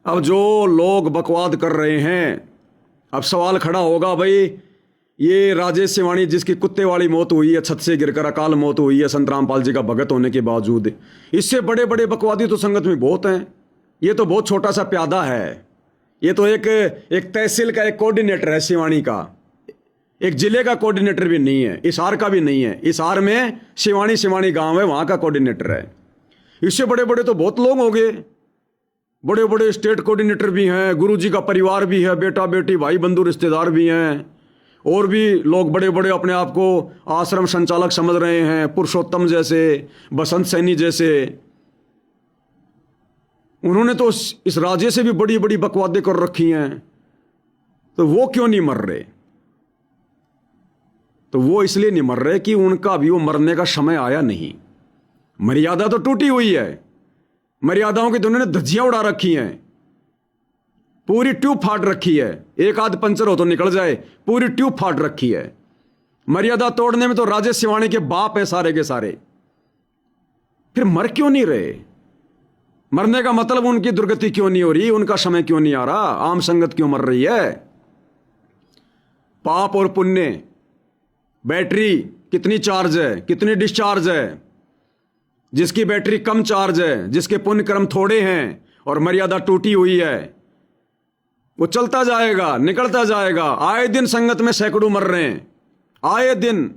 अब जो लोग बकवाद कर रहे हैं, अब सवाल खड़ा होगा, भाई ये राजेश सिवानी जिसकी कुत्ते वाली मौत हुई है, छत से गिरकर अकाल मौत हुई है संत रामपाल जी का भगत होने के बावजूद, इससे बड़े बड़े बकवादी तो संगत में बहुत हैं। ये तो बहुत छोटा सा प्यादा है। ये तो एक तहसील का एक कोऑर्डिनेटर है सिवानी का, एक जिले का कोऑर्डिनेटर भी नहीं है, हिसार का भी नहीं है। हिसार में सिवानी गांव है, वहां का कोऑर्डिनेटर है। इससे बड़े बड़े तो बहुत लोग हो गए, बड़े बड़े स्टेट कोऑर्डिनेटर भी हैं, गुरुजी का परिवार भी है, बेटा बेटी भाई बंधु रिश्तेदार भी हैं, और भी लोग बड़े बड़े अपने आप को आश्रम संचालक समझ रहे हैं, पुरुषोत्तम जैसे, बसंत सैनी जैसे। उन्होंने तो इस राज्य से भी बड़ी बड़ी बकवादें कर रखी हैं, तो वो क्यों नहीं मर रहे? तो वो इसलिए नहीं मर रहे कि उनका अभी वो मरने का समय आया नहीं। मर्यादा तो टूटी हुई है, मर्यादाओं की तो उन्होंने धज्जियां उड़ा रखी हैं, पूरी ट्यूब फाड़ रखी है। एक आध पंचर हो तो निकल जाए, पूरी ट्यूब फाड़ रखी है। मर्यादा तोड़ने में तो राजेश सिवानी के बाप है सारे के सारे। फिर मर क्यों नहीं रहे? मरने का मतलब उनकी दुर्गति क्यों नहीं हो रही, उनका समय क्यों नहीं आ रहा, आम संगत क्यों मर रही है? पाप और पुण्य, बैटरी कितनी चार्ज है, कितनी डिस्चार्ज है? जिसकी बैटरी कम चार्ज है, जिसके पुण्य कर्म थोड़े हैं और मर्यादा टूटी हुई है, वो चलता जाएगा, निकलता जाएगा। आए दिन संगत में सैकड़ों मर रहे हैं, आए दिन।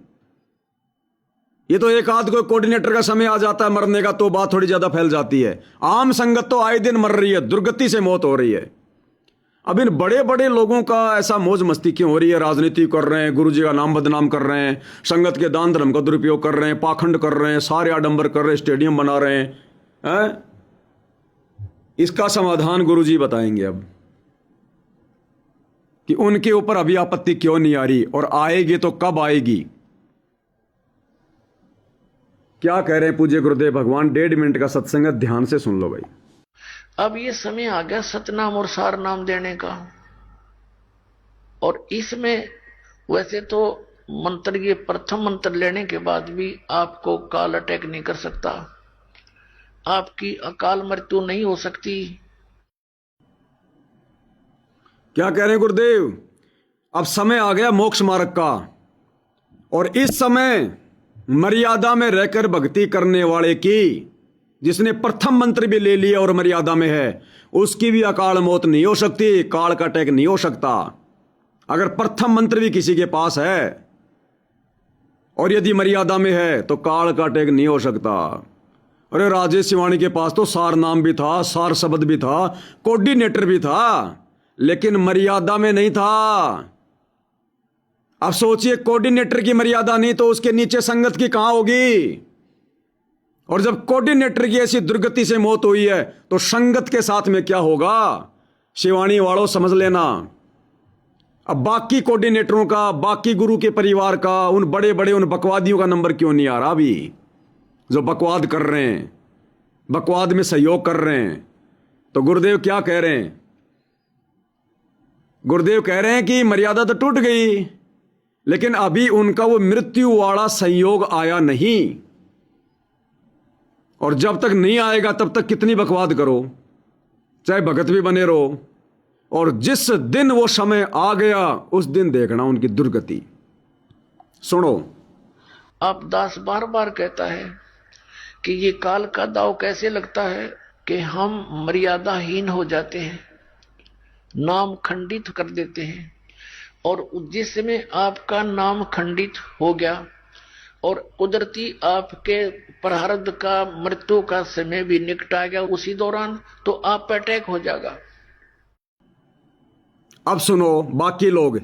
ये तो एक आध कोई कोऑर्डिनेटर का समय आ जाता है मरने का तो बात थोड़ी ज्यादा फैल जाती है। आम संगत तो आए दिन मर रही है, दुर्गति से मौत हो रही है। अब इन बड़े बड़े लोगों का ऐसा मौज मस्ती क्यों हो रही है? राजनीति कर रहे हैं, गुरु जी का नाम बदनाम कर रहे हैं, संगत के दान धर्म का दुरुपयोग कर रहे हैं, पाखंड कर रहे हैं, सारे आडंबर कर रहे हैं, स्टेडियम बना रहे हैं। इसका समाधान गुरु जी बताएंगे अब कि उनके ऊपर अभी आपत्ति क्यों नहीं आ रही, और आएगी तो कब आएगी। क्या कह रहे हैं पूज्य गुरुदेव भगवान? 1.5 मिनट का सत्संग है, ध्यान से सुन लो भाई। अब ये समय आ गया सतनाम और सार नाम देने का, और इसमें वैसे तो मंत्र, ये प्रथम मंत्र लेने के बाद भी आपको काल अटैक नहीं कर सकता, आपकी अकाल मृत्यु नहीं हो सकती। क्या कह रहे हैं गुरुदेव? अब समय आ गया मोक्ष मार्ग का, और इस समय मर्यादा में रहकर भक्ति करने वाले की, जिसने प्रथम मंत्र भी ले लिया और मर्यादा में है, उसकी भी अकाल मौत नहीं हो सकती, काल का अटैक नहीं हो सकता। अगर प्रथम मंत्र भी किसी के पास है और यदि मर्यादा में है तो काल का अटैक नहीं हो सकता। अरे राजेश सिवानी के पास तो सार नाम भी था, सार शब्द भी था, कोऑर्डिनेटर भी था, लेकिन मर्यादा में नहीं था। अब सोचिए, कोऑर्डिनेटर की मर्यादा नहीं तो उसके नीचे संगत की कहां होगी? और जब कोऑर्डिनेटर की ऐसी दुर्गति से मौत हुई है तो संगत के साथ में क्या होगा? शिवानी वालों समझ लेना। अब बाकी कोऑर्डिनेटरों का, बाकी गुरु के परिवार का, उन बड़े बड़े उन बकवादियों का नंबर क्यों नहीं आ रहा अभी, जो बकवाद कर रहे हैं, बकवाद में सहयोग कर रहे हैं? तो गुरुदेव क्या कह रहे हैं? गुरुदेव कह रहे हैं कि मर्यादा तो टूट गई, लेकिन अभी उनका वो मृत्यु वाला संयोग आया नहीं, और जब तक नहीं आएगा तब तक कितनी बकवाद करो, चाहे भगत भी बने रहो, और जिस दिन वो समय आ गया उस दिन देखना उनकी दुर्गति। सुनो, आप दास बार बार कहता है कि ये काल का दाव कैसे लगता है कि हम मर्यादाहीन हो जाते हैं, नाम खंडित कर देते हैं, और जिस समय आपका नाम खंडित हो गया और कुदरती आपके प्रारब्ध का मृत्यु का समय भी निकटा गया, उसी दौरान तो आप पे अटैक हो जाएगा। अब सुनो बाकी लोग।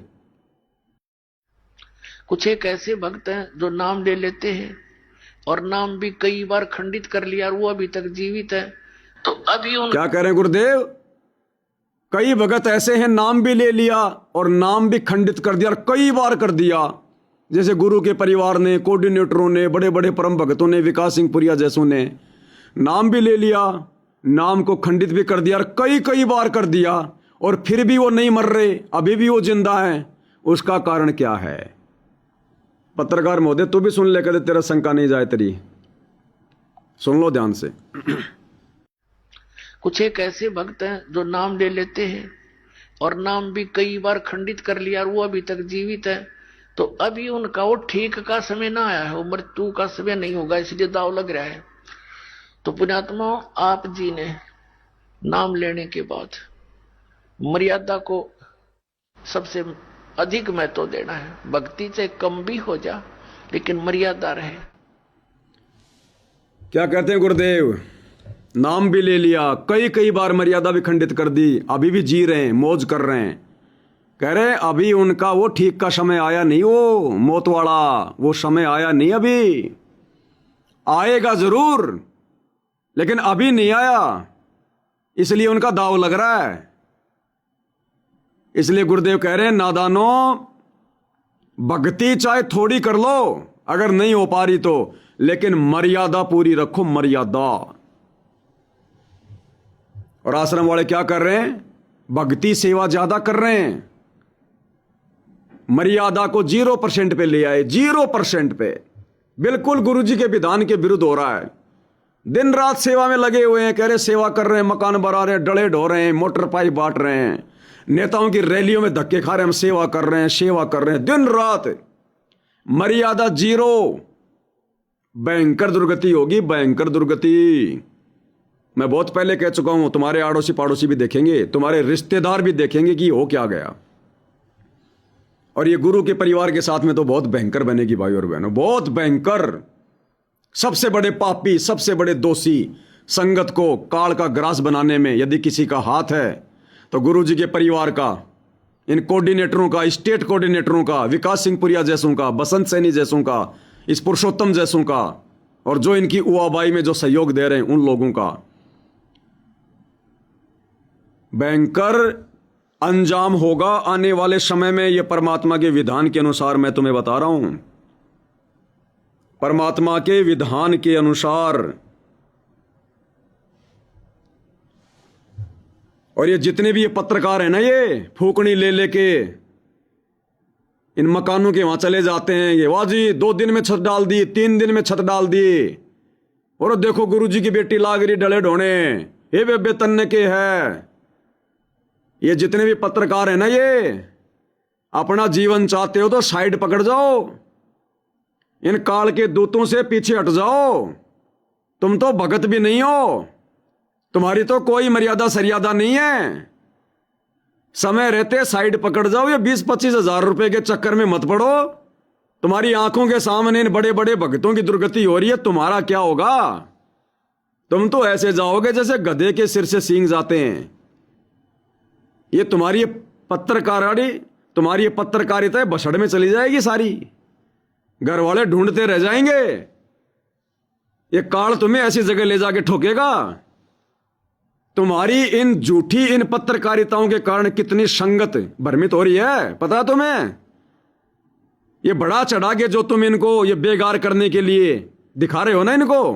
कुछ एक ऐसे भक्त हैं जो नाम ले लेते हैं और नाम भी कई बार खंडित कर लिया, और वो अभी तक जीवित है। तो अभी क्या कह रहे हैं गुरुदेव? कई भगत ऐसे हैं, नाम भी ले लिया और नाम भी खंडित कर दिया, और कई बार कर दिया, जैसे गुरु के परिवार ने, कोऑर्डिनेटरों ने, बड़े बड़े परम भक्तों ने, विकास सिंह पुरिया जैसों ने नाम भी ले लिया, नाम को खंडित भी कर दिया, और कई कई बार कर दिया, और फिर भी वो नहीं मर रहे, अभी भी वो जिंदा हैं। उसका कारण क्या है? पत्रकार महोदय तू भी सुन ले, कदे तेरा शंका नहीं जाए तेरी। सुन लो ध्यान से। कुछ एक ऐसे भक्त हैं जो नाम ले लेते हैं और नाम भी कई बार खंडित कर लिया और वो अभी तक जीवित है, तो अभी उनका वो ठीक का समय ना आया है, वो मृत्यु का समय नहीं होगा, इसलिए दाव लग रहा है। तो पुण्यात्मा, आप जी ने नाम लेने के बाद मर्यादा को सबसे अधिक महत्व देना है। भक्ति से कम भी हो जा लेकिन मर्यादा रहे। क्या कहते हैं गुरुदेव, नाम भी ले लिया, कई कई बार मर्यादा भी खंडित कर दी, अभी भी जी रहे हैं, मौज कर रहे हैं। कह रहे अभी उनका वो ठीक का समय आया नहीं, वो मौत वाला वो समय आया नहीं, अभी आएगा जरूर लेकिन अभी नहीं आया, इसलिए उनका दाव लग रहा है। इसलिए गुरुदेव कह रहे हैं नादानो, भक्ति चाहे थोड़ी कर लो अगर नहीं हो पा रही तो, लेकिन मर्यादा पूरी रखो, मर्यादा। और आश्रम वाले क्या कर रहे हैं, भक्ति सेवा ज्यादा कर रहे हैं, मर्यादा को 0% पे ले आए, 0% पे। बिल्कुल गुरुजी के विधान के विरुद्ध हो रहा है। दिन रात सेवा में लगे हुए हैं, कह रहे सेवा कर रहे हैं, मकान बना रहे हैं, डले ढो रहे हैं, मोटर पाइप बांट रहे हैं, नेताओं की रैलियों में धक्के खा रहे हैं, हम सेवा कर रहे हैं, सेवा कर रहे हैं, दिन रात। मर्यादा 0, भयंकर दुर्गति होगी, भयंकर दुर्गति। मैं बहुत पहले कह चुका हूं, तुम्हारे आड़ोसी पाड़ोसी भी देखेंगे, तुम्हारे रिश्तेदार भी देखेंगे कि हो क्या गया। और ये गुरु के परिवार के साथ में तो बहुत भयंकर बनेगी भाई और बहनों, बहुत भयंकर। सबसे बड़े पापी, सबसे बड़े दोषी संगत को काल का ग्रास बनाने में यदि किसी का हाथ है तो गुरु जी के परिवार का, इन कोऑर्डिनेटरों का, स्टेट कोऑर्डिनेटरों का, विकास सिंह पुरिया जैसों का, बसंत सैनी जैसों का, इस पुरुषोत्तम जैसों का, और जो इनकी उआबाई में जो सहयोग दे रहे हैं उन लोगों का भयंकर अंजाम होगा आने वाले समय में। यह परमात्मा के विधान के अनुसार मैं तुम्हें बता रहा हूं, परमात्मा के विधान के अनुसार। और ये जितने भी ये पत्रकार हैं ना, ये फूकनी ले लेके इन मकानों के वहां चले जाते हैं, ये वाह जी 2 दिन में छत डाल दी, 3 दिन में छत डाल दी, और देखो गुरुजी की बेटी लाग रही डले ढोने, ये बेबे तन्ने के है। ये जितने भी पत्रकार हैं ना, ये अपना जीवन चाहते हो तो साइड पकड़ जाओ, इन काल के दूतों से पीछे हट जाओ। तुम तो भगत भी नहीं हो, तुम्हारी तो कोई मर्यादा सरियादा नहीं है। समय रहते साइड पकड़ जाओ, ये 20-25 हजार रुपए के चक्कर में मत पड़ो। तुम्हारी आंखों के सामने इन बड़े बड़े भक्तों की दुर्गति हो रही है, तुम्हारा क्या होगा? तुम तो ऐसे जाओगे जैसे गधे के सिर से सींग जाते हैं। ये तुम्हारी पत्रकारिता बछड़ में चली जाएगी सारी, घर वाले ढूंढते रह जाएंगे। ये काल तुम्हें ऐसी जगह ले जाके ठोकेगा। तुम्हारी इन झूठी इन पत्रकारिताओं के कारण कितनी संगत भ्रमित हो रही है, पता है तुम्हें? ये बड़ा चढ़ा के जो तुम इनको ये बेगार करने के लिए दिखा रहे हो ना इनको,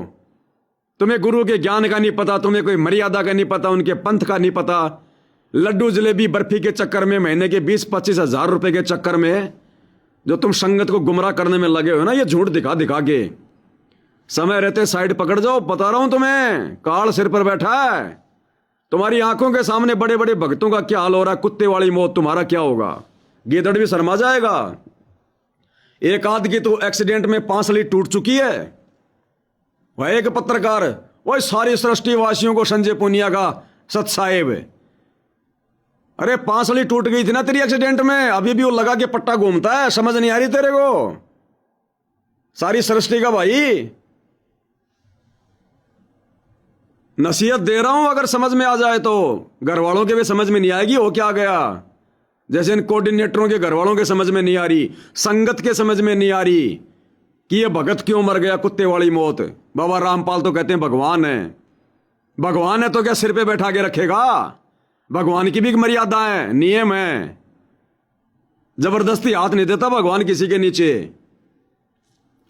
तुम्हें गुरु के ज्ञान का नहीं पता, तुम्हें कोई मर्यादा का नहीं पता, उनके पंथ का नहीं पता। लड्डू जलेबी बर्फी के चक्कर में, महीने के 20-25 हजार रुपए के चक्कर में जो तुम संगत को गुमराह करने में लगे हो ना, ये झूठ दिखा दिखा के। समय रहते साइड पकड़ जाओ, बता रहा हूं तुम्हें, काल सिर पर बैठा है। तुम्हारी आंखों के सामने बड़े बड़े भक्तों का क्या हाल हो रहा है, कुत्ते वाली मौत, तुम्हारा क्या होगा? गीदड़ भी शर्मा जाएगा। एक आध की तो एक्सीडेंट में पांसली टूट चुकी है। वह एक पत्रकार, वह सारी सृष्टि वासियों को संजय पुनिया का सत साहेब, अरे पांसली टूट गई थी ना तेरी एक्सीडेंट में, अभी भी वो लगा के पट्टा घूमता है, समझ नहीं आ रही तेरे को? सारी सृष्टि का भाई नसीहत दे रहा हूं, अगर समझ में आ जाए तो। घर वालों के भी समझ में नहीं आएगी हो क्या गया, जैसे इन कोऑर्डिनेटरों के घर वालों के समझ में नहीं आ रही, संगत के समझ में नहीं आ रही कि ये भगत क्यों मर गया कुत्ते वाली मौत। बाबा रामपाल तो कहते हैं भगवान है। भगवान है तो क्या सिर पे बैठा के रखेगा? भगवान की भी एक मर्यादा है, नियम है। जबरदस्ती हाथ नहीं देता भगवान किसी के नीचे।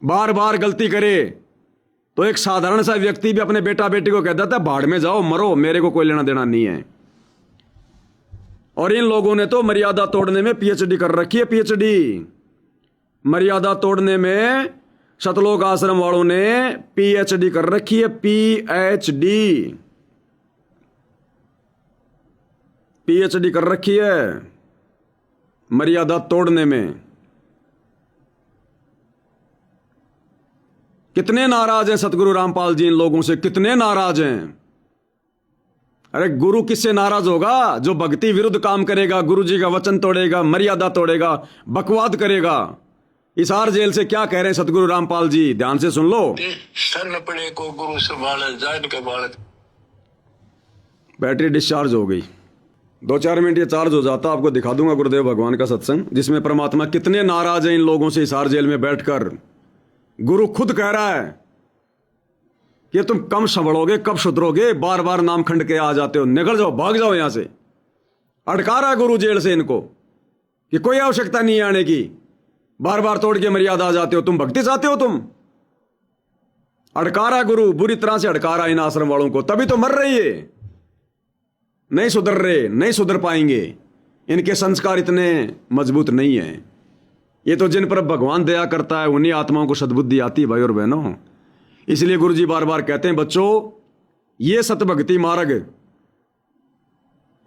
बार बार गलती करे तो एक साधारण सा व्यक्ति भी अपने बेटा बेटी को कह देता है भाड़ में जाओ, मरो, मेरे को कोई लेना देना नहीं है। और इन लोगों ने तो मर्यादा तोड़ने में पीएचडी कर रखी है, पीएचडी। मर्यादा तोड़ने में सतलोक आश्रम वालों ने पीएचडी कर रखी है, पीएचडी। पीएचडी कर रखी है मर्यादा तोड़ने में। कितने नाराज हैं सतगुरु रामपाल जी इन लोगों से, कितने नाराज हैं। अरे गुरु किससे नाराज होगा? जो भक्ति विरुद्ध काम करेगा, गुरु जी का वचन तोड़ेगा, मर्यादा तोड़ेगा, बकवाद करेगा। हिसार जेल से क्या कह रहे हैं सतगुरु रामपाल जी, ध्यान से सुन लो। शरण पड़े को गुरु संभाले, जान के बालक। बैटरी डिस्चार्ज हो गई, 2-4 मिनट ये चार्ज हो जाता, आपको दिखा दूंगा गुरुदेव भगवान का सत्संग, जिसमें परमात्मा कितने नाराज हैं इन लोगों से। हिसार जेल में बैठकर गुरु खुद कह रहा है कि तुम कम संभलोगे, कब सुधरोगे, बार बार नाम खंड के आ जाते हो, निकल जाओ, भाग जाओ यहां से। अटका रहा गुरु जेल से इनको कि कोई आवश्यकता नहीं है आने की, बार बार तोड़ के मर्यादा आ जाते हो, तुम भक्ति चाहते हो तुम। अटका रहा गुरु, बुरी तरह से अटका रहा इन आश्रम वालों को, तभी तो मर रही है। नहीं सुधर रहे, नहीं सुधर पाएंगे, इनके संस्कार इतने मजबूत नहीं है। ये तो जिन पर भगवान दया करता है उन्हीं आत्माओं को सद्बुद्धि आती है भाई और बहनों। इसलिए गुरुजी बार बार कहते हैं, बच्चों ये सतभक्ति मार्ग,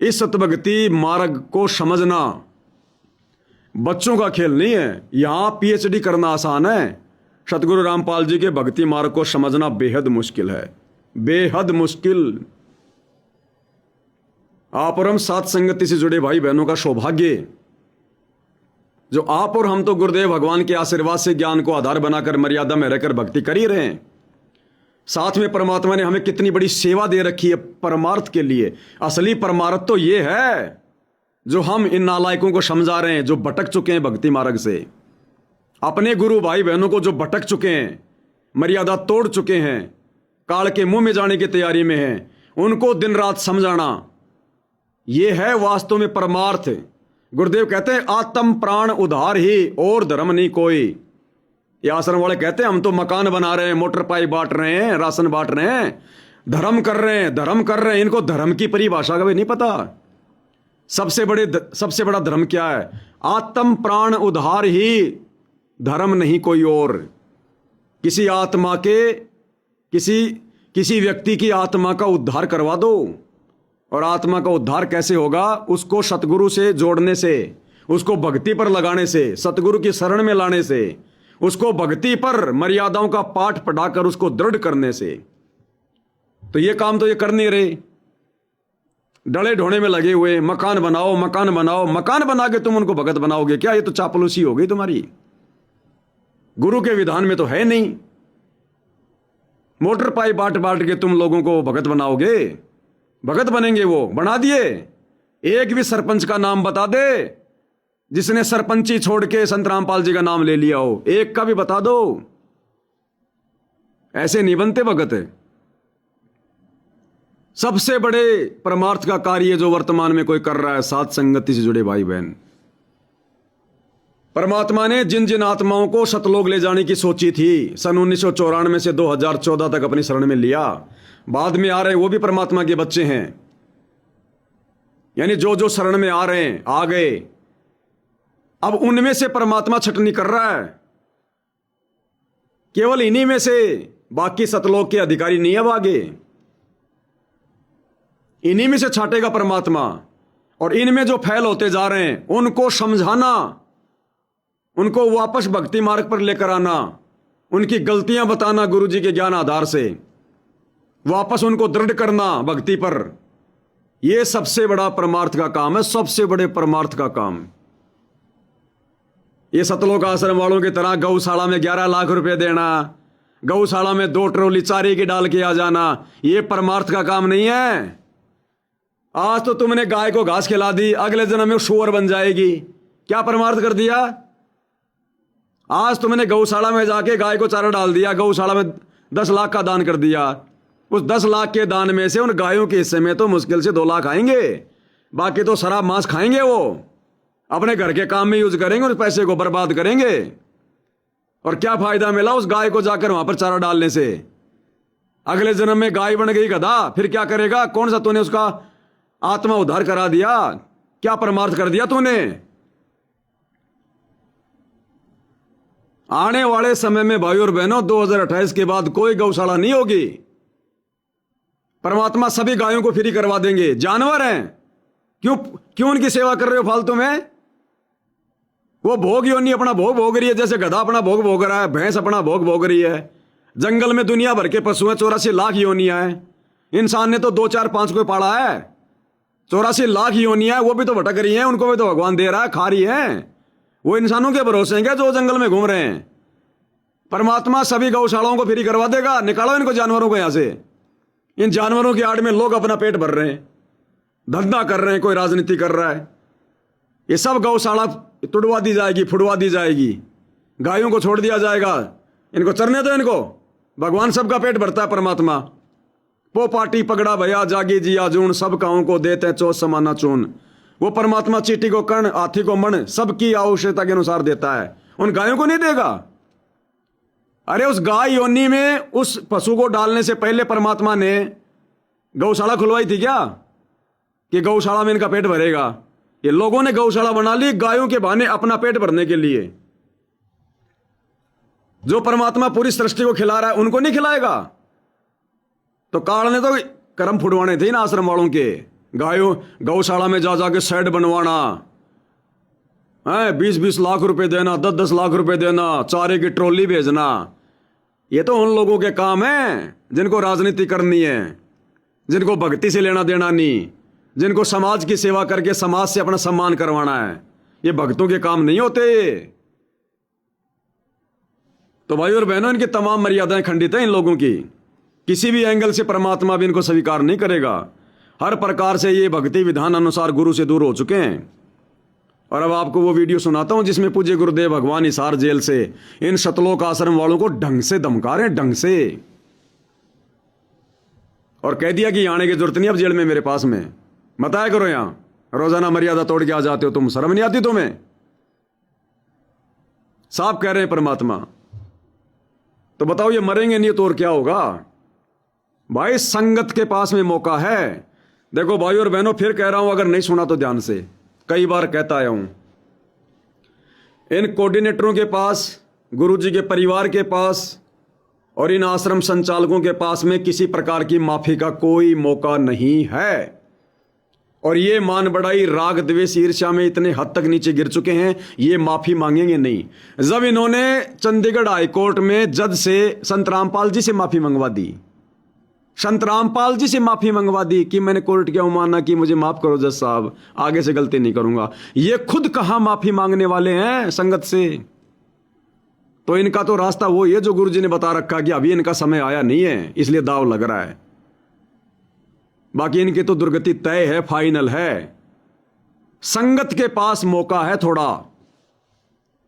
इस सतभक्ति मार्ग को समझना बच्चों का खेल नहीं है। यहां पीएचडी करना आसान है, सतगुरु रामपाल जी के भक्ति मार्ग को समझना बेहद मुश्किल है, बेहद मुश्किल। आप और हम साथ संगति से जुड़े भाई बहनों का सौभाग्य, जो आप और हम तो गुरुदेव भगवान के आशीर्वाद से ज्ञान को आधार बनाकर मर्यादा में रहकर भक्ति कर ही रहे हैं। साथ में परमात्मा ने हमें कितनी बड़ी सेवा दे रखी है परमार्थ के लिए। असली परमार्थ तो ये है जो हम इन नालायकों को समझा रहे हैं, जो भटक चुके हैं भक्ति मार्ग से। अपने गुरु भाई बहनों को जो भटक चुके हैं, मर्यादा तोड़ चुके हैं, काल के मुंह में जाने की तैयारी में हैं, उनको दिन रात समझाना, यह है वास्तव में परमार्थ। गुरुदेव कहते हैं आत्म प्राण उधार ही, और धर्म नहीं कोई। ये आश्रम वाले कहते हैं हम तो मकान बना रहे हैं, मोटर पाइप बांट रहे हैं, राशन बांट रहे हैं, धर्म कर रहे हैं, धर्म कर रहे हैं। इनको धर्म की परिभाषा का भी नहीं पता। सबसे बड़ा धर्म क्या है? आत्म प्राण उधार ही, धर्म नहीं कोई और। किसी आत्मा के, किसी व्यक्ति की आत्मा का उद्धार करवा दो। और आत्मा का उद्धार कैसे होगा? उसको सतगुरु से जोड़ने से, उसको भक्ति पर लगाने से, सतगुरु की शरण में लाने से, उसको भक्ति पर मर्यादाओं का पाठ पढ़ाकर उसको दृढ़ करने से। तो ये काम तो ये कर नहीं रहे, डले ढोने में लगे हुए, मकान बनाओ, मकान बनाओ। मकान बना के तुम उनको भगत बनाओगे क्या? ये तो चापलूसी हो गई तुम्हारी, गुरु के विधान में तो है नहीं। मोटर पाइप बांट बांट के तुम लोगों को भगत बनाओगे? भगत बनेंगे वो, बना दिए। एक भी सरपंच का नाम बता दे जिसने सरपंची छोड़ के संत रामपाल जी का नाम ले लिया हो, एक का भी बता दो। ऐसे नहीं बनते भगत। सबसे बड़े परमार्थ का कार्य जो वर्तमान में कोई कर रहा है, साथ संगति से जुड़े भाई बहन। परमात्मा ने जिन जिन आत्माओं को सतलोक ले जाने की सोची थी, सन 1994 से 2014 तक अपनी शरण में लिया, बाद में आ रहे वो भी परमात्मा के बच्चे हैं। यानी जो जो शरण में आ रहे हैं, आ गए। अब उनमें से परमात्मा छटनी कर रहा है, केवल इन्हीं में से। बाकी सतलोक के अधिकारी नहीं अब आगे, इन्हीं में से छाटेगा परमात्मा। और इनमें जो फैल होते जा रहे हैं उनको समझाना, उनको वापस भक्ति मार्ग पर लेकर आना, उनकी गलतियां बताना गुरु जी के ज्ञान आधार से, वापस उनको दृढ़ करना भक्ति पर। यह सबसे बड़ा परमार्थ का काम है, सबसे बड़े परमार्थ का काम। ये सतलोक आश्रम वालों की तरह गौशाला में 11 लाख रुपए देना, गौशाला में 2 ट्रॉली चारे की डाल के आ जाना, यह परमार्थ का काम नहीं है। आज तो तुमने गाय को घास खिला दी, अगले जन्म में शुअर बन जाएगी। क्या परमार्थ कर दिया? आज तुमने गौशाला में जाके गाय को चारा डाल दिया, गौशाला में 10 लाख का दान कर दिया। उस 10 लाख के दान में से उन गायों के हिस्से में तो मुश्किल से 2 लाख आएंगे, बाकी तो शराब मांस खाएंगे। वो अपने घर के काम में यूज करेंगे, उस पैसे को बर्बाद करेंगे। और क्या फायदा मिला उस गाय को जाकर वहां पर चारा डालने से? अगले जन्म में गाय बन गई गधा, फिर क्या करेगा? कौन सा तूने उसका आत्मा उद्धार करा दिया? क्या परमार्थ कर दिया तूने? आने वाले समय में भाई और बहनों 2028 के बाद कोई गौशाला नहीं होगी। परमात्मा सभी गायों को फ्री करवा देंगे। जानवर हैं, क्यों क्यों उनकी सेवा कर रहे हो फालतू में? वो भोग योनि अपना भोग भोग रही है, जैसे गधा अपना भोग भोग रहा है, भैंस अपना भोग भोग रही है। जंगल में दुनिया भर के पशु हैं, 84 लाख योनियां हैं। इंसान ने तो 2 4 5 को पाला है। 84 लाख योनियां, वो भी तो भटक रही हैं, उनको भी तो भगवान दे रहा है, खा रही है। वो इंसानों के भरोसे हैं क्या जो जंगल में घूम रहे हैं? परमात्मा सभी गौशालाओं को फ्री करवा देगा। निकालो इनको जानवरों को यहां से। इन जानवरों की आड़ में लोग अपना पेट भर रहे हैं, धंधा कर रहे हैं, कोई राजनीति कर रहा है। ये सब गौशाला तुड़वा दी जाएगी, फुड़वा दी जाएगी, गायों को छोड़ दिया जाएगा। इनको चरने दो इनको। भगवान सबका पेट भरता है परमात्मा। पो पाटी पगड़ा भया जागी जिया जून, सब काओं को देते हैं चोस समाना चून। वो परमात्मा चींटी को कर्ण, हाथी को मण, सबकी आवश्यकता के अनुसार देता है। उन गायों को नहीं देगा? अरे उस गाय योनि में उस पशु को डालने से पहले परमात्मा ने गौशाला खुलवाई थी क्या कि गौशाला में इनका पेट भरेगा? ये लोगों ने गौशाला बना ली गायों के बहाने अपना पेट भरने के लिए। जो परमात्मा पूरी सृष्टि को खिला रहा है उनको नहीं खिलाएगा? तो काल ने तो कर्म फुड़वाने थे इन आश्रम वालों के। गायों गौशाला में जा जाके शेड बनवाना है, 20-20 लाख रुपए देना, 10-10 लाख रुपए देना, चारे की ट्रॉली भेजना। ये तो उन लोगों के काम है जिनको राजनीति करनी है, जिनको भक्ति से लेना देना नहीं, जिनको समाज की सेवा करके समाज से अपना सम्मान करवाना है। ये भक्तों के काम नहीं होते। तो भाई और बहनों, इनकी तमाम मर्यादाएं खंडित है इन लोगों की। किसी भी एंगल से परमात्मा भी इनको स्वीकार नहीं करेगा। हर प्रकार से ये भक्ति विधान अनुसार गुरु से दूर हो चुके हैं। और अब आपको वो वीडियो सुनाता हूं जिसमें पूज्य गुरुदेव भगवान हिसार जेल से इन सतलोक आश्रम वालों को ढंग से धमका रहे हैं, ढंग से। और कह दिया कि आने की जरूरत नहीं अब जेल में मेरे पास में, मत आया करो यहां। रोजाना मर्यादा तोड़ के आ जाते हो तुम, शर्म नहीं आती तुम्हें? साफ कह रहे हैं परमात्मा। तो बताओ ये मरेंगे नहीं तो और क्या होगा? भाई संगत के पास में मौका है। देखो भाई और बहनों, फिर कह रहा हूं, अगर नहीं सुना तो ध्यान से, कई बार कहता आया हूं। इन कोऑर्डिनेटरों के पास, गुरुजी के परिवार के पास और इन आश्रम संचालकों के पास में किसी प्रकार की माफी का कोई मौका नहीं है। और ये मान बढ़ाई, राग द्वेष ईर्ष्या में इतने हद तक नीचे गिर चुके हैं, ये माफी मांगेंगे नहीं। जब इन्होंने चंडीगढ़ हाईकोर्ट में जज से संत रामपाल जी से माफी मंगवा दी, संत रामपाल जी से माफी मंगवा दी कि मैंने कोर्ट की अवमानना की, मुझे माफ करो जज साहब, आगे से गलती नहीं करूंगा। ये खुद कहां माफी मांगने वाले हैं संगत से? तो इनका तो रास्ता वो है जो गुरुजी ने बता रखा कि अभी इनका समय आया नहीं है, इसलिए दाव लग रहा है। बाकी इनकी तो दुर्गति तय है, फाइनल है। संगत के पास मौका है थोड़ा।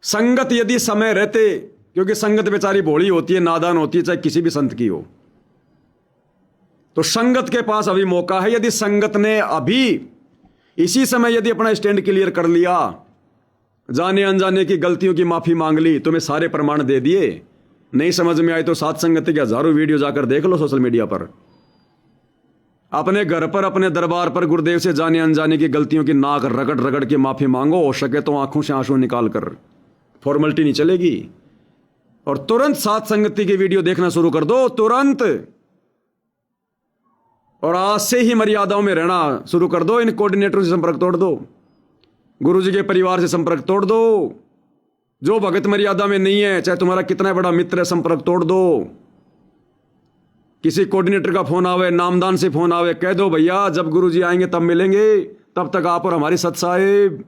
संगत यदि समय रहते, क्योंकि संगत बेचारी भोली होती है, नादान होती है, चाहे किसी भी संत की हो, तो संगत के पास अभी मौका है। यदि संगत ने अभी इसी समय यदि अपना स्टैंड क्लियर कर लिया, जाने अनजाने की गलतियों की माफी मांग ली, तुम्हें सारे प्रमाण दे दिए, नहीं समझ में आए तो सात संगति के हजारों वीडियो जाकर देख लो सोशल मीडिया पर। अपने घर पर, अपने दरबार पर गुरुदेव से जाने अनजाने की गलतियों की नाक रगड़ रगड़ के माफी मांगो, हो सके तो आंखों से आंसू निकाल कर। फॉर्मेलिटी नहीं चलेगी। और तुरंत सात संगति की वीडियो देखना शुरू कर दो, तुरंत। और आज से ही मर्यादाओं में रहना शुरू कर दो। इन कोऑर्डिनेटरों से संपर्क तोड़ दो, गुरुजी के परिवार से संपर्क तोड़ दो। जो भगत मर्यादा में नहीं है, चाहे तुम्हारा कितना बड़ा मित्र है, संपर्क तोड़ दो। किसी कोऑर्डिनेटर का फोन आवे, नामदान से फोन आवे, कह दो भैया जब गुरुजी आएंगे तब मिलेंगे, तब तक आप और हमारी सत साहेब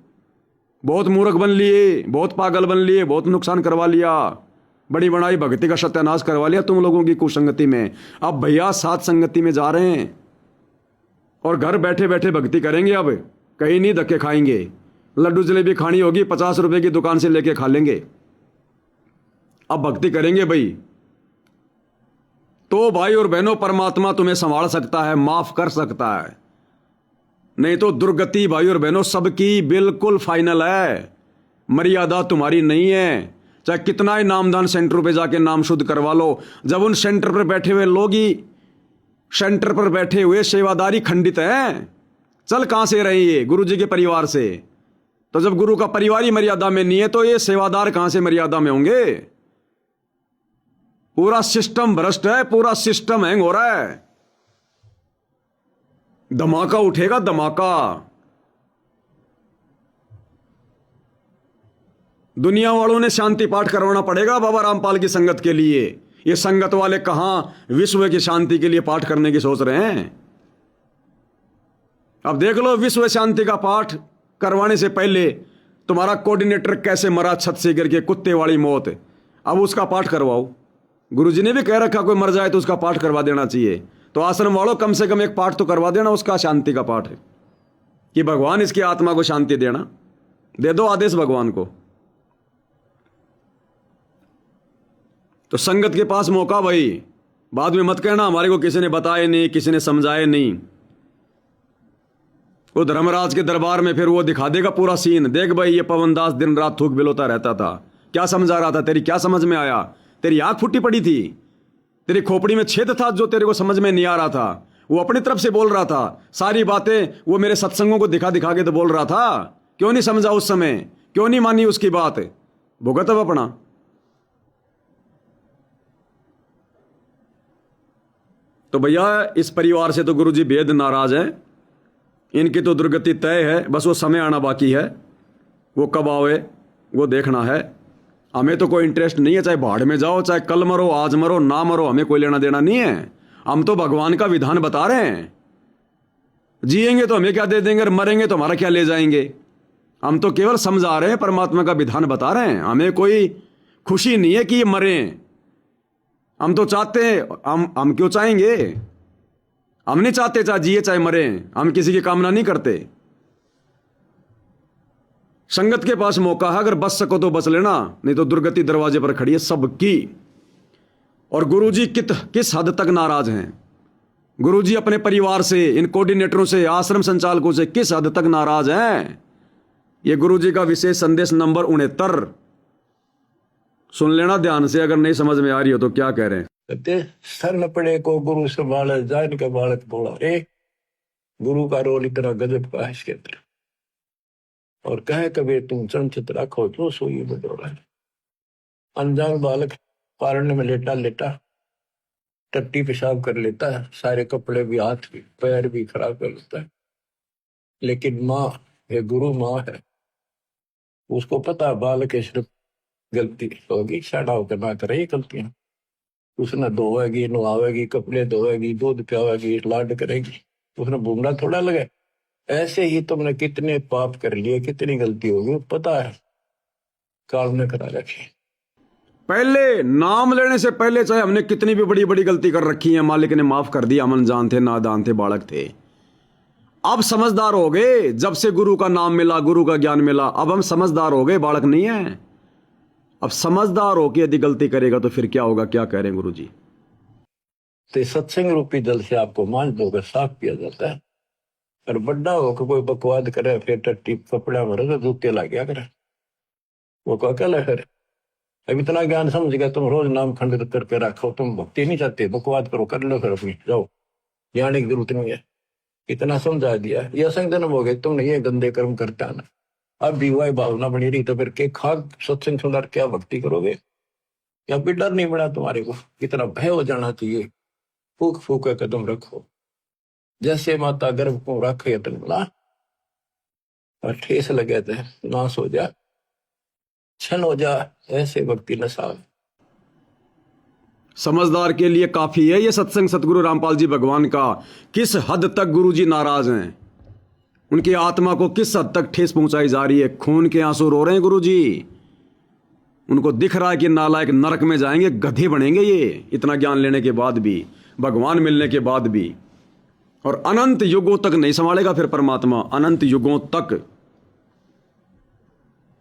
बहुत मूर्ख बन लिए, बहुत पागल बन लिए, बहुत नुकसान करवा लिया, बड़ी बड़ाई भक्ति का सत्यानाश करवा लिया तुम लोगों की कुसंगति में। अब भैया सात संगति में जा रहे हैं और घर बैठे बैठे भक्ति करेंगे। अब कहीं नहीं धक्के खाएंगे। लड्डू जलेबी खानी होगी 50 रुपए की दुकान से लेके खा लेंगे। अब भक्ति करेंगे भाई। तो भाई और बहनों, परमात्मा तुम्हें संभाल सकता है, माफ कर सकता है। नहीं तो दुर्गति भाई और बहनों सबकी बिल्कुल फाइनल है। मर्यादा तुम्हारी नहीं है, चाहे कितना ही नामदान सेंटर पे जाके नाम शुद्ध करवा लो। जब उन सेंटर पर बैठे हुए लोग ही, सेंटर पर बैठे हुए सेवादारी खंडित हैं, चल कहां से रहे ये? गुरु जी के परिवार से। तो जब गुरु का परिवार ही मर्यादा में नहीं है तो ये सेवादार कहां से मर्यादा में होंगे? पूरा सिस्टम भ्रष्ट है, पूरा सिस्टम हैंग हो रहा है। धमाका उठेगा, धमाका। दुनिया वालों ने शांति पाठ करवाना पड़ेगा बाबा रामपाल की संगत के लिए। ये संगत वाले कहां विश्व की शांति के लिए पाठ करने की सोच रहे हैं। अब देख लो, विश्व शांति का पाठ करवाने से पहले तुम्हारा कोऑर्डिनेटर कैसे मरा छत से गिर के, कुत्ते वाली मौत, अब उसका पाठ करवाओ। गुरुजी ने भी कह रखा कोई मर जाए तो उसका पाठ करवा देना चाहिए। तो आश्रम वालों कम से कम एक पाठ तो करवा देना उसका, शांति का पाठ है कि भगवान इसकी आत्मा को शांति देना। दे दो आदेश भगवान को। तो संगत के पास मौका भाई, बाद में मत कहना हमारे को किसी ने बताया नहीं, किसी ने समझाया नहीं। वो धर्मराज के दरबार में फिर वो दिखा देगा पूरा सीन। देख भाई, ये पवनदास दिन रात थूक बिलोता रहता था, क्या समझा रहा था, तेरी क्या समझ में आया? तेरी आंख फूटी पड़ी थी, तेरी खोपड़ी में छेद था जो तेरे को समझ में नहीं आ रहा था। वो अपनी तरफ से बोल रहा था सारी बातें, वो मेरे सत्संगों को दिखा दिखा के तो बोल रहा था। क्यों नहीं समझा उस समय? क्यों नहीं मानी उसकी बात? भुगत अब अपना। तो भैया इस परिवार से तो गुरुजी बेहद नाराज है। इनकी तो दुर्गति तय है, बस वो समय आना बाकी है। वो कब आवे वो देखना है। हमें तो कोई इंटरेस्ट नहीं है, चाहे भाड़ में जाओ, चाहे कल मरो, आज मरो, ना मरो, हमें कोई लेना देना नहीं है। हम तो भगवान का विधान बता रहे हैं। जिएंगे तो हमें क्या दे देंगे और मरेंगे तो हमारा क्या ले जाएंगे। हम तो केवल समझा रहे हैं, परमात्मा का विधान बता रहे हैं। हमें कोई खुशी नहीं है कि ये मरें। हम तो चाहते हैं, हम क्यों चाहेंगे? हम नहीं चाहते चाहे जिए चाहे मरें, हम किसी की कामना नहीं करते। संगत के पास मौका है, अगर बच सको तो बच लेना, नहीं तो दुर्गति दरवाजे पर खड़ी है सबकी। और गुरुजी किस हद तक नाराज हैं? गुरुजी अपने परिवार से, इन कोऑर्डिनेटरों से, आश्रम संचालकों से किस हद तक नाराज हैं? ये गुरुजी का विशेष संदेश नंबर 69 सुन लेना ध्यान से, अगर नहीं समझ में आ रही हो तो क्या कह रहे हैं। कहते सन पड़े को गुरु संभाले जान के बालक बोला। गुरु का रोल इतना गजब का है इसके अंदर। और कहे कभी तुम संचित रखो जो सोई बटोरा। अनजान बालक पारने में लेटा लेटा टट्टी पेशाब कर लेता है, सारे कपड़े भी, हाथ भी, पैर भी खराब कर लेता है। लेकिन माँ है, गुरु माँ है, उसको पता बालक के सिर्फ गलती होगी, साड़ा होकर ना करे ये गलतियां। उसने धोएगी, नहावेगी, कपड़े धोएगी, दूध पियावेगी, लाड करेगी, उसने बूंदा थोड़ा लगे। ऐसे ही तुमने कितने पाप कर लिए, कितनी गलती होगी पता है, काल ने करा रखी। पहले नाम लेने से पहले चाहे हमने कितनी भी बड़ी बड़ी गलती कर रखी है, मालिक ने माफ कर दिया। हम अनजान थे, नादान थे, बालक थे। अब समझदार हो गए, जब से गुरु का नाम मिला, गुरु का ज्ञान मिला, अब हम समझदार हो गए, बालक नहीं है। अब समझदार हो के यदि गलती करेगा तो फिर क्या होगा? क्या कह रहे हैं गुरु जी? तो सत्संग रूपी जल से आपको मान धोकर साफ किया जाता है। और बड्डा होकर कोई बकवाद करे, फिर टट्टी कपड़ा भरे तो जूते ला गया करे, वो क्या ले फिर? अब इतना ज्ञान समझ गया, तुम रोज नाम खंडित करके रखो। तुम भक्ति नहीं चाहते, बकवाद करो, कर लो फिर अपनी, जाओ, जाने की जरूरत नहीं है। इतना समझा दिया, ये असंग जन्म हो गए, तुमने ये गंदे कर्म करता ना। अब भी वही भावना बनी रही तो फिर के खाद सत्संग सुनकर क्या भक्ति करोगे? या फिर डर नहीं बना तुम्हारे को? इतना भय हो जाना चाहिए। फूक फूक कदम रखो, जैसे माता गर्भ को रखे तंगला, और ठेस लगे थे नाश हो जा, छन हो जा, ऐसे भक्ति नशा। समझदार के लिए काफी है ये सत्संग सतगुरु रामपाल जी भगवान का। किस हद तक गुरुजी नाराज हैं, उनकी आत्मा को किस हद तक ठेस पहुंचाई जा रही है। खून के आंसू रो रहे हैं गुरुजी। उनको दिख रहा है कि नालायक नरक में जाएंगे, गधे बनेंगे ये, इतना ज्ञान लेने के बाद भी, भगवान मिलने के बाद भी। और अनंत युगों तक नहीं संभालेगा फिर परमात्मा, अनंत युगों तक।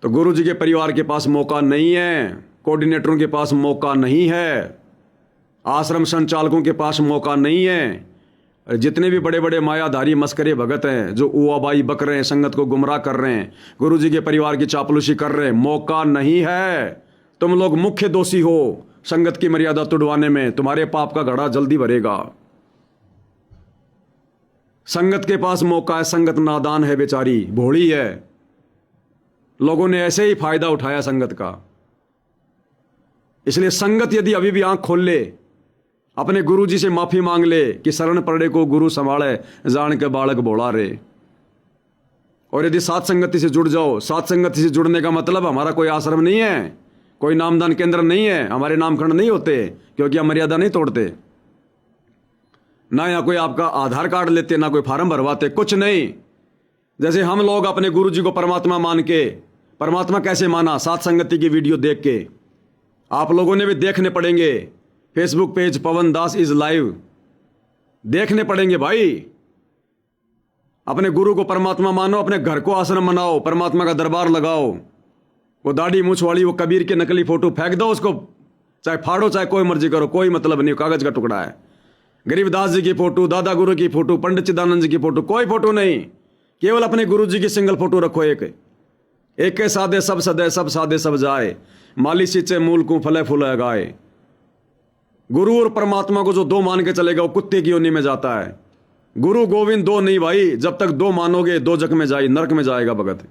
तो गुरुजी के परिवार के पास मौका नहीं है, कोऑर्डिनेटरों के पास मौका नहीं है, आश्रम संचालकों के पास मौका नहीं है। जितने भी बड़े बड़े मायाधारी मस्करे भगत हैं जो उआबाई बक रहे हैं, संगत को गुमराह कर रहे हैं, गुरुजी के परिवार की चापलूसी कर रहे हैं, मौका नहीं है। तुम लोग मुख्य दोषी हो संगत की मर्यादा तुड़वाने में, तुम्हारे पाप का घड़ा जल्दी भरेगा। संगत के पास मौका है, संगत नादान है, बेचारी भोली है। लोगों ने ऐसे ही फायदा उठाया संगत का। इसलिए संगत यदि अभी भी आंख खोल ले, अपने गुरुजी से माफी मांग ले कि शरण पड़े को गुरु संभाले, जान के बालक बोला रे। और यदि सात संगति से जुड़ जाओ, सात संगति से जुड़ने का मतलब हमारा कोई आश्रम नहीं है, कोई नामदान केंद्र नहीं है, हमारे नामखंड नहीं होते, क्योंकि हम मर्यादा नहीं तोड़ते। ना यहाँ कोई आपका आधार कार्ड लेते, ना कोई फार्म भरवाते, कुछ नहीं। जैसे हम लोग अपने गुरु जी को परमात्मा मान के, परमात्मा कैसे माना? सात संगति की वीडियो देख के। आप लोगों ने भी देखने पड़ेंगे, Facebook page Pawan Das is live देखने पड़ेंगे भाई। अपने गुरु को परमात्मा मानो, अपने घर को आश्रम बनाओ, परमात्मा का दरबार लगाओ। वो दाढ़ी मूछ वाली वो कबीर की नकली फोटो फेंक दो, उसको चाहे फाड़ो चाहे कोई मर्जी करो, कोई मतलब नहीं, कागज का टुकड़ा है। गरीबदास जी की फोटो, दादा गुरु की फोटो, पंडित चिदानंद जी की फोटो, कोई फोटो नहीं। केवल अपने गुरु जी की सिंगल फोटो रखो। एक के सादे सब सदे, सब सादे सब जाए, माली सींचे मूल को फले फूले गाए। गुरु और परमात्मा को जो दो मान के चलेगा वो कुत्ते की योनि में जाता है। गुरु गोविंद दो नहीं भाई, जब तक दो मानोगे दो जग में जाए, नरक में जाएगा भगत।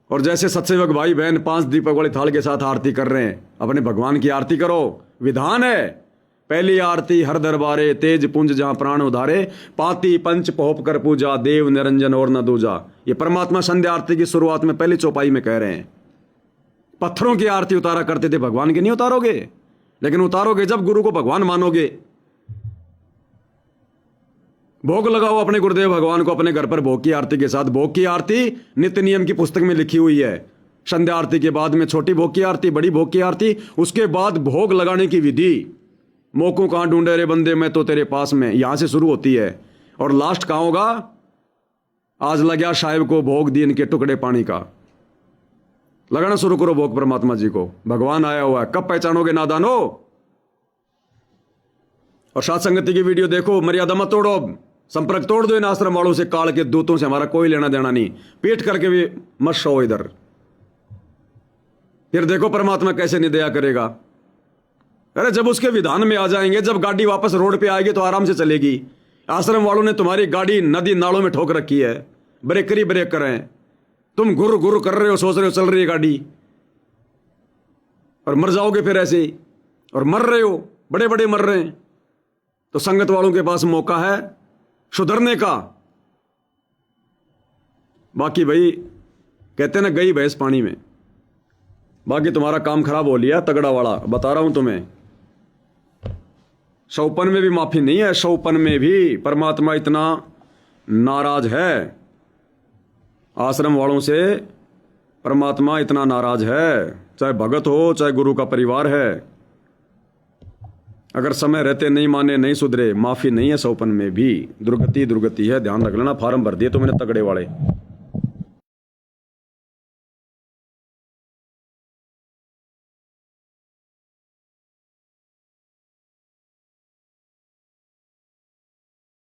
और जैसे सत्सेवक भाई बहन 5 दीपक वाली थाल के साथ आरती कर रहे हैं, अपने भगवान की आरती करो। विधान है, पहली आरती हर दरबारे, तेज पुंज जहां प्राण उधारे, पाती पंच पोप कर पूजा, देव निरंजन और न दूजा। ये परमात्मा संध्या आरती की शुरुआत में पहली चौपाई में कह रहे हैं। पत्थरों की आरती उतारा करते थे, भगवान की नहीं उतारोगे, लेकिन उतारोगे जब गुरु को भगवान मानोगे। भोग लगाओ अपने गुरुदेव भगवान को अपने घर पर भोग की आरती के साथ। भोग की आरती नित्य नियम की पुस्तक में लिखी हुई है। संध्या आरती के बाद में छोटी भोग की आरती, बड़ी भोग की आरती, उसके बाद भोग लगाने की विधि। मोको कहां ढूंढे रे बंदे, मैं तो तेरे पास में, यहां से शुरू होती है। और लास्ट कहां होगा? आज लग्या साहिब को भोग दीन के टुकड़े पानी का। लगाना शुरू करो भोग परमात्मा जी को, भगवान आया हुआ है। कब पहचानोगे नादानो? और सात संगति की वीडियो देखो, मर्यादा मत तोड़ो, संपर्क तोड़ दो इन आश्रम वालों से, काल के दूतों से हमारा कोई लेना देना नहीं। पीट करके भी मत सो इधर, फिर देखो परमात्मा कैसे नहीं दया करेगा। अरे जब उसके विधान में आ जाएंगे, जब गाड़ी वापस रोड पे आएगी तो आराम से चलेगी। आश्रम वालों ने तुम्हारी गाड़ी नदी नालों में ठोक रखी है, ब्रेकर ही ब्रेक कर रहे हैं। तुम गुरु गुरु कर रहे हो, सोच रहे हो चल रही है गाड़ी, और मर जाओगे फिर ऐसे ही। और मर रहे हो, बड़े बड़े मर रहे हैं। तो संगत वालों के पास मौका है सुधरने का। बाकी भाई कहते ना गई भैंस पानी में। बाकी तुम्हारा काम खराब हो लिया तगड़ा वाला, बता रहा हूं तुम्हें। शौपन में भी माफी नहीं है, शौपन में भी परमात्मा इतना नाराज है। आश्रम वालों से परमात्मा इतना नाराज है, चाहे भगत हो चाहे गुरु का परिवार है। अगर समय रहते नहीं माने, नहीं सुधरे, माफी नहीं है शौपन में भी। दुर्गति दुर्गति है, ध्यान रख लेना। फार्म भर दिए तो मैंने तगड़े वाले।